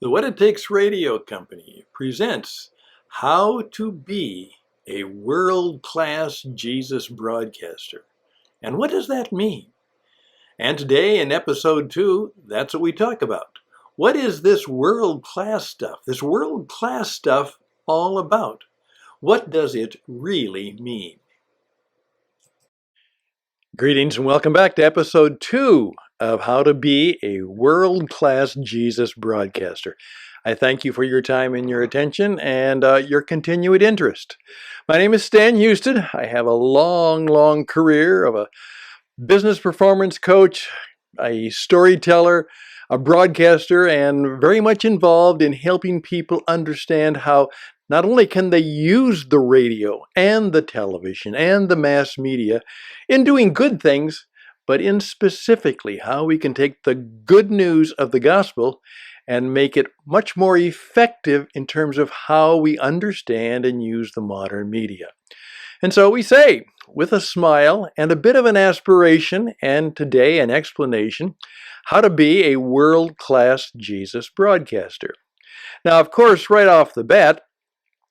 The What It Takes Radio Company presents How to Be a World-Class Jesus Broadcaster. And what does that mean? And today in episode 2, that's what we talk about. What is this world-class stuff, all about? What does it really mean? Greetings and welcome back to episode 2 of How to Be a World-Class Jesus Broadcaster. I thank you for your time and your attention and your continued interest. My name is Stan Houston. I have a long career of a business performance coach, a storyteller, a broadcaster, and very much involved in helping people understand how not only can they use the radio and the television and the mass media in doing good things, but in specifically how we can take the good news of the gospel and make it much more effective in terms of how we understand and use the modern media. And so we say, with a smile and a bit of an aspiration, and today an explanation, how to be a world-class Jesus broadcaster. Now, of course, right off the bat,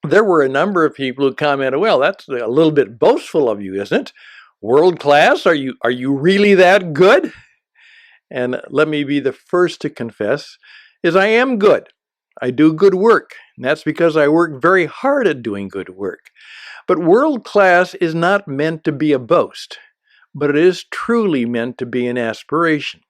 there were a number of people who commented, well, that's a little bit boastful of you, isn't it? World class? Are you really that good? And let me be the first to confess, is I am good. I do good work. And that's because I work very hard at doing good work. But world class is not meant to be a boast, but it is truly meant to be an aspiration.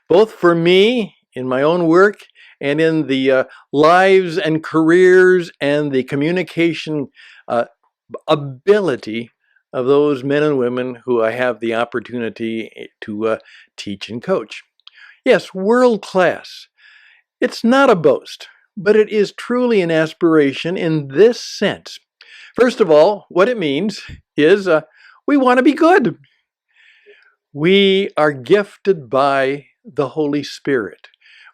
Both for me, in my own work, and in the lives and careers and the communication ability of those men and women who I have the opportunity to teach and coach. Yes, world class. It's not a boast, but it is truly an aspiration in this sense. First of all, what it means is we want to be good. We are gifted by the Holy Spirit.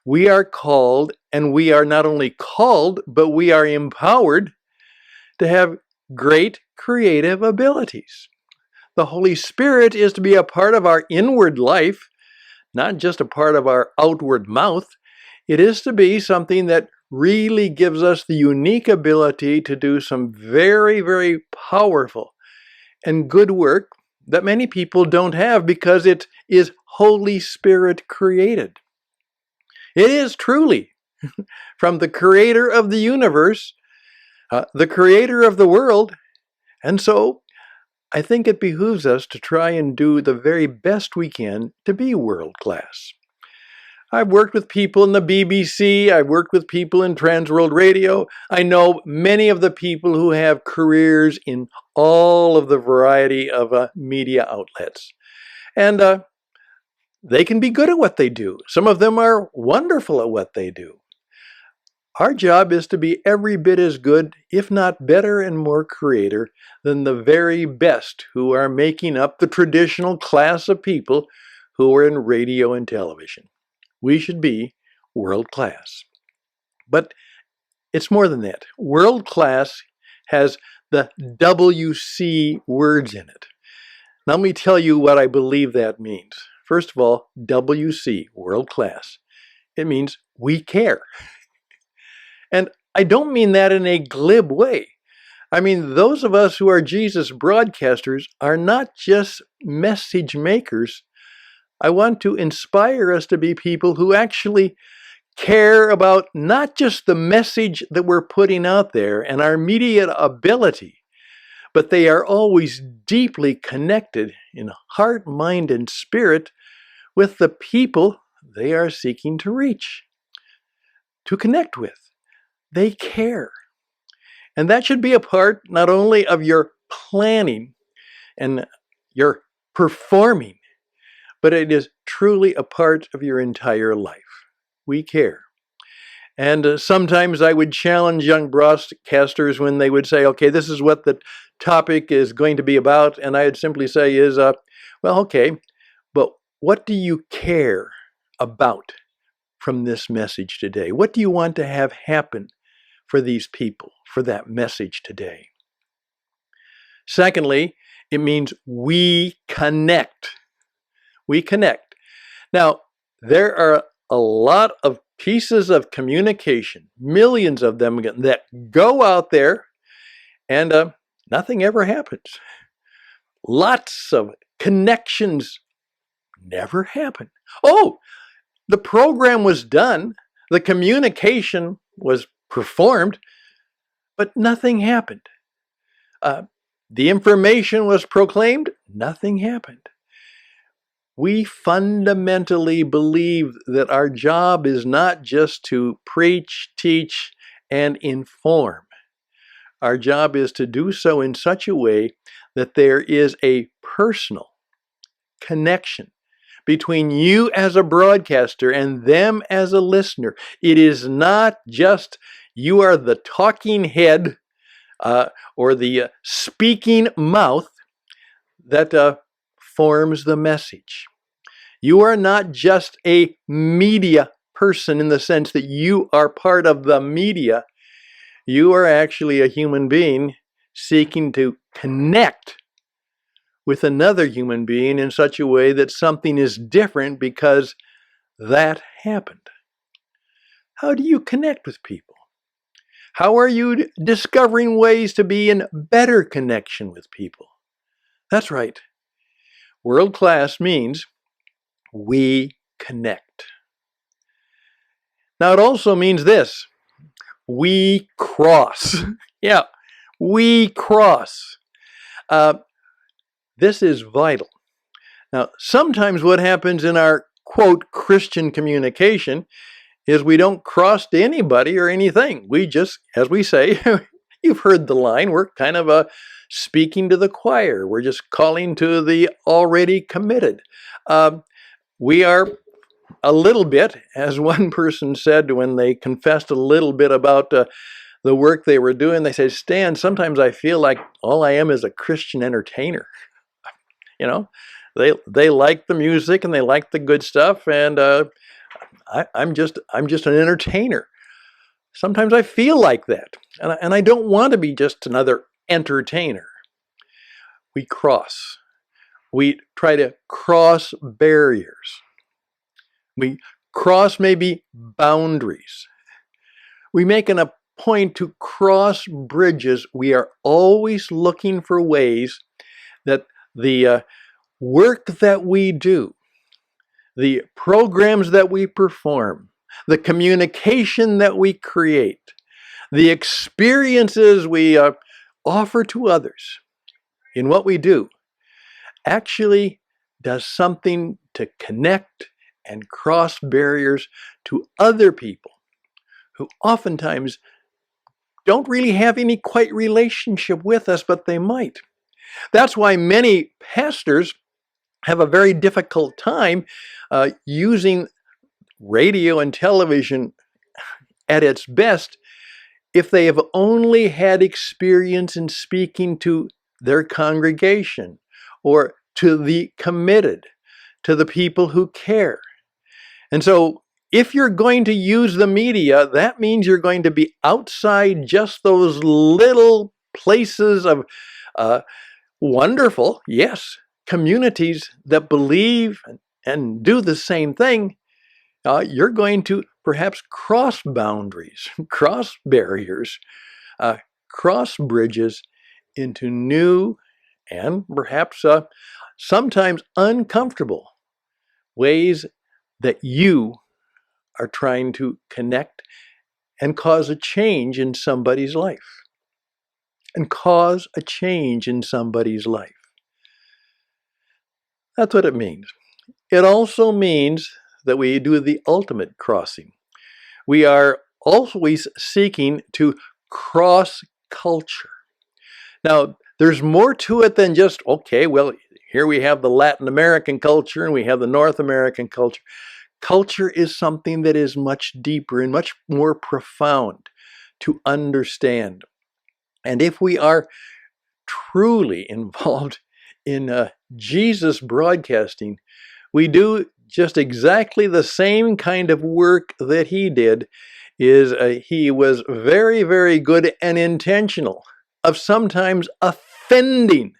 We are called, and we are not only called, but we are empowered to have great creative abilities. The Holy Spirit is to be a part of our inward life, not just a part of our outward mouth. It is to be something that really gives us the unique ability to do some very powerful and good work that many people don't have because it is Holy Spirit created. It is truly from the creator of the universe, the creator of the world, and so I think it behooves us to try and do the very best we can to be world class. I've worked with people in the BBC, I've worked with people in Trans World Radio. I know many of the people who have careers in all of the variety of media outlets. And they can be good at what they do. Some of them are wonderful at what they do. Our job is to be every bit as good, if not better and more creative than the very best who are making up the traditional class of people who are in radio and television. We should be world class. But it's more than that. World class has the WC words in it. Now let me tell you what I believe that means. First of all, WC, world class. It means we care. And I don't mean that in a glib way. I mean, those of us who are Jesus broadcasters are not just message makers. I want to inspire us to be people who actually care about not just the message that we're putting out there and our immediate ability, but they are always deeply connected in heart, mind, and spirit with the people they are seeking to reach, to connect with. They care. And that should be a part not only of your planning and your performing, but it is truly a part of your entire life. We care. And sometimes I would challenge young broadcasters when they would say, okay, this is what the topic is going to be about. And I'd simply say is, well, okay, but what do you care about from this message today? What do you want to have happen for these people, for that message today? Secondly, it means we connect. We connect. Now, there are a lot of pieces of communication, millions of them that go out there and nothing ever happens. Lots of connections never happen. Oh, the program was done, the communication was performed, but nothing happened. The information was proclaimed, nothing happened. We fundamentally believe that our job is not just to preach, teach, and inform. Our job is to do so in such a way that there is a personal connection between you as a broadcaster and them as a listener. It is not just you are the talking head or the speaking mouth that forms the message. You are not just a media person in the sense that you are part of the media. You are actually a human being seeking to connect with another human being in such a way that something is different because that happened. How do you connect with people? How are you discovering ways to be in better connection with people? That's right. World class means we connect. Now, it also means this: we cross. Yeah, we cross. This is vital. Now, sometimes what happens in our, quote, Christian communication is we don't cross to anybody or anything. We just, as we say, you've heard the line, we're kind of speaking to the choir. We're just calling to the already committed. We are a little bit, as one person said when they confessed a little bit about the work they were doing, they said, Stan, sometimes I feel like all I am is a Christian entertainer. You know, they like the music and they like the good stuff, and I'm just an entertainer. Sometimes I feel like that, and I don't want to be just another entertainer. We cross. We try to cross barriers. We cross maybe boundaries. We make a point to cross bridges. We are always looking for ways that the work that we do, the programs that we perform, the communication that we create, the experiences we offer to others in what we do actually does something to connect and cross barriers to other people who oftentimes don't really have any quite relationship with us, but they might. That's why many pastors have a very difficult time using radio and television at its best if they have only had experience in speaking to their congregation or to the committed, to the people who care. And so if you're going to use the media, that means you're going to be outside just those little places of wonderful, yes, communities that believe and do the same thing. You're going to perhaps cross boundaries, cross barriers, cross bridges into new and perhaps sometimes uncomfortable ways that you are trying to connect and cause a change in somebody's life. And cause a change in somebody's life. That's what it means. It also means that we do the ultimate crossing. We are always seeking to cross culture. Now, there's more to it than just, okay, well, here we have the Latin American culture and we have the North American culture. Culture is something that is much deeper and much more profound to understand. And if we are truly involved in Jesus broadcasting, we do just exactly the same kind of work that he did. He was very, very good and intentional of sometimes offending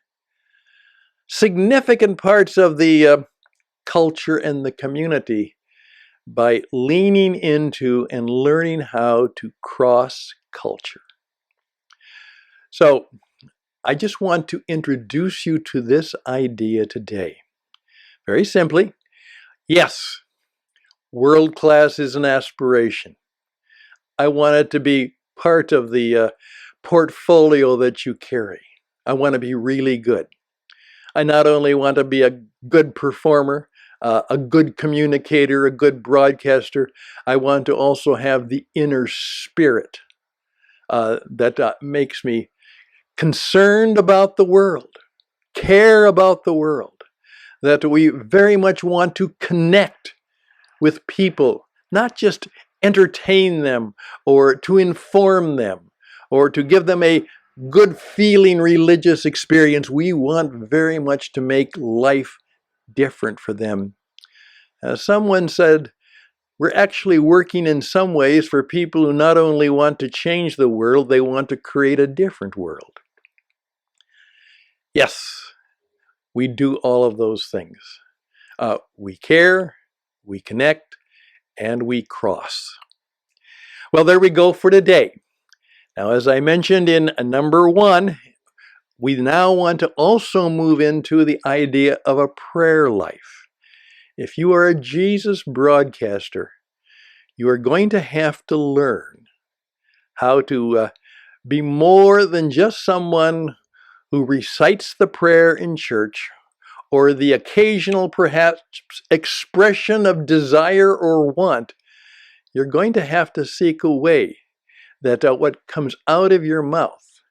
significant parts of the culture and the community by leaning into and learning how to cross culture. So I just want to introduce you to this idea today. Very simply, yes, world class is an aspiration. I want it to be part of the portfolio that you carry. I want to be really good. I not only want to be a good performer, a good communicator, a good broadcaster, I want to also have the inner spirit that makes me concerned about the world, care about the world, that we very much want to connect with people, not just entertain them or to inform them or to give them a good feeling religious experience. We want very much to make life different for them. Someone said, we're actually working in some ways for people who not only want to change the world, they want to create a different world. Yes, we do all of those things. We care, we connect, and we cross. Well, there we go for today. Now, as I mentioned in number 1, we now want to also move into the idea of a prayer life. If you are a Jesus broadcaster, you are going to have to learn how to be more than just someone who recites the prayer in church or the occasional, perhaps, expression of desire or want. You're going to have to seek a way that what comes out of your mouth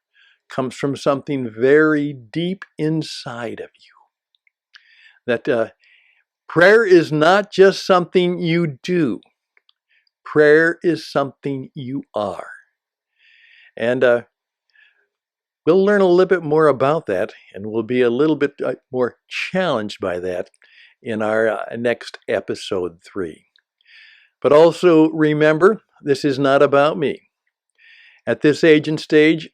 comes from something very deep inside of you. That prayer is not just something you do. Prayer is something you are. And we'll learn a little bit more about that, and we'll be a little bit more challenged by that in our next episode 3. But also remember, this is not about me. At this age and stage,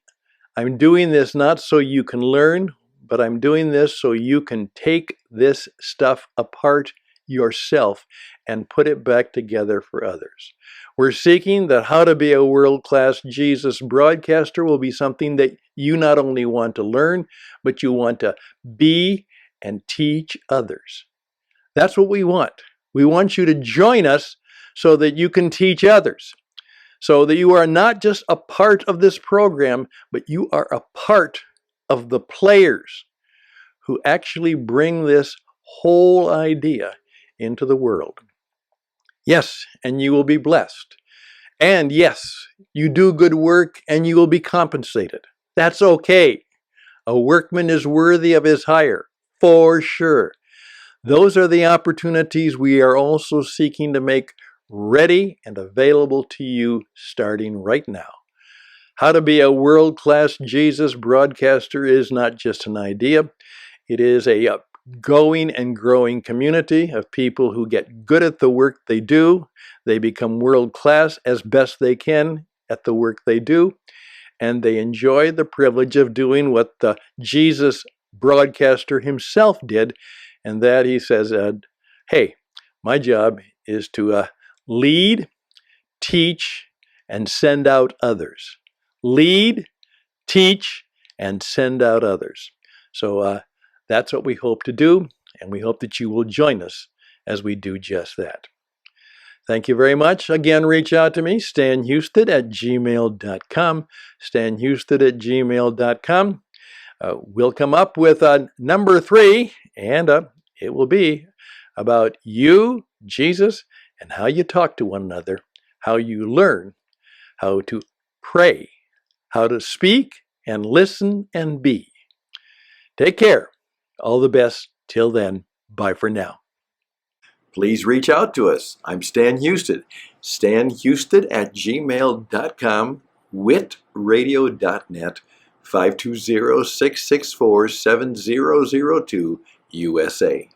I'm doing this not so you can learn, but I'm doing this so you can take this stuff apart yourself and put it back together for others. We're seeking that how to be a world-class Jesus broadcaster will be something that you not only want to learn, but you want to be and teach others. That's what we want. We want you to join us so that you can teach others. So that you are not just a part of this program, but you are a part of the players who actually bring this whole idea into the world. Yes, and you will be blessed. And yes, you do good work and you will be compensated. That's okay. A workman is worthy of his hire, for sure. Those are the opportunities we are also seeking to make ready and available to you starting right now. How to be a world-class Jesus broadcaster is not just an idea. It is a going and growing community of people who get good at the work they do. They become world-class as best they can at the work they do. And they enjoy the privilege of doing what the Jesus broadcaster himself did. And that he says, hey, my job is to lead, teach, and send out others. Lead, teach, and send out others. So that's what we hope to do, and we hope that you will join us as we do just that. Thank you very much. Again, reach out to me, stanhouston@gmail.com, stanhouston@gmail.com. We'll come up with number 3, and it will be about you, Jesus, and how you talk to one another, how you learn how to pray, how to speak and listen and be. Take care. All the best. Till then, bye for now. Please reach out to us. I'm Stan Houston. stanhouston@gmail.com, witradio.net, 520-664-7002, USA.